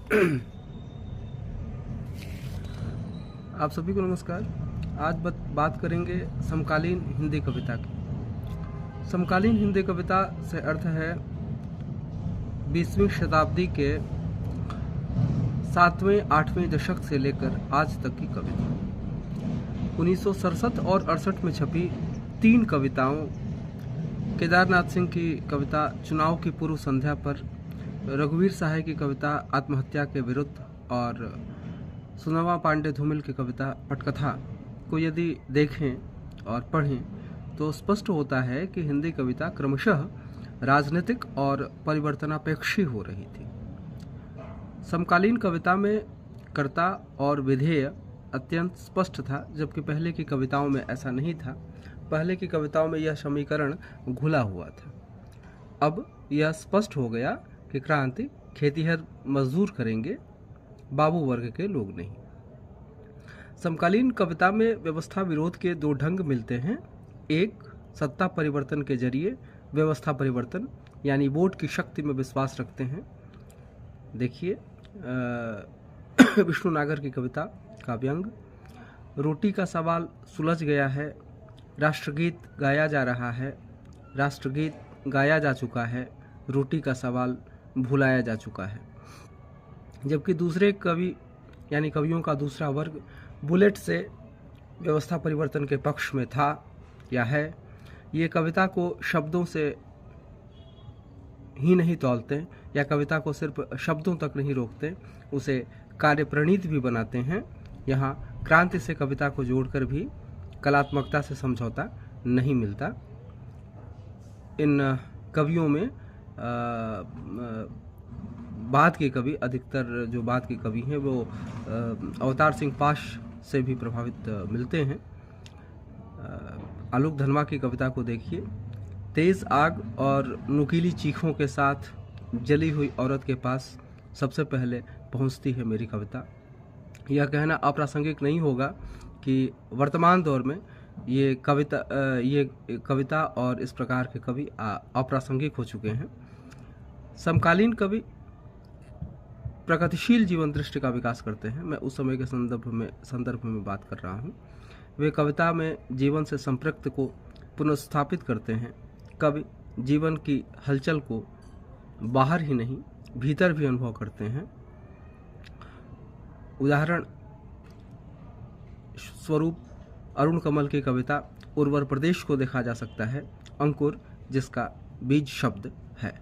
आप सभी को नमस्कार। आज बात करेंगे समकालीन हिंदी कविता की। समकालीन हिंदी कविता से अर्थ है 20वीं शताब्दी के 7वें-8वें दशक से लेकर आज तक की कविता। 1967 और 68 में छपी 3 कविताओं, केदारनाथ सिंह की कविता चुनाव की पूर्व संध्या पर, रघुवीर सहाय की कविता आत्महत्या के विरुद्ध और सुनवा पांडे धूमिल की कविता पटकथा को यदि देखें और पढ़ें तो स्पष्ट होता है कि हिंदी कविता क्रमशः राजनीतिक और परिवर्तनापेक्षी हो रही थी। समकालीन कविता में कर्ता और विधेय अत्यंत स्पष्ट था, जबकि पहले की कविताओं में ऐसा नहीं था। पहले की कविताओं में यह समीकरण घुला हुआ था। अब यह स्पष्ट हो गया कि क्रांति खेतीहर मजदूर करेंगे, बाबू वर्ग के लोग नहीं। समकालीन कविता में व्यवस्था विरोध के 2 ढंग मिलते हैं। एक, सत्ता परिवर्तन के जरिए व्यवस्था परिवर्तन, यानी वोट की शक्ति में विश्वास रखते हैं। देखिए विष्णु नागर की कविता काव्यांग। रोटी का सवाल सुलझ गया है, राष्ट्रगीत गाया जा रहा है, राष्ट्रगीत गाया जा चुका है, रोटी का सवाल भुलाया जा चुका है। जबकि दूसरे कवि यानी कवियों का दूसरा वर्ग बुलेट से व्यवस्था परिवर्तन के पक्ष में था या है। ये कविता को शब्दों से ही नहीं तौलते या कविता को सिर्फ शब्दों तक नहीं रोकते, उसे कार्यप्रणीत भी बनाते हैं। यहाँ क्रांति से कविता को जोड़कर भी कलात्मकता से समझौता नहीं मिलता। इन कवियों में बाद के कवि, अधिकतर जो बाद के कवि हैं वो अवतार सिंह पाश से भी प्रभावित मिलते हैं। आलोक धनवा की कविता को देखिए। तेज आग और नुकीली चीखों के साथ जली हुई औरत के पास सबसे पहले पहुंचती है मेरी कविता। यह कहना अप्रासंगिक नहीं होगा कि वर्तमान दौर में ये कविता और इस प्रकार के कवि अप्रासंगिक हो चुके हैं। समकालीन कवि प्रगतिशील जीवन दृष्टि का विकास करते हैं। मैं उस समय के संदर्भ में बात कर रहा हूँ। वे कविता में जीवन से संपृक्त को पुनर्स्थापित करते हैं। कवि जीवन की हलचल को बाहर ही नहीं भीतर भी अनुभव करते हैं। उदाहरण स्वरूप अरुण कमल की कविता उर्वर प्रदेश को देखा जा सकता है, अंकुर जिसका बीज शब्द है।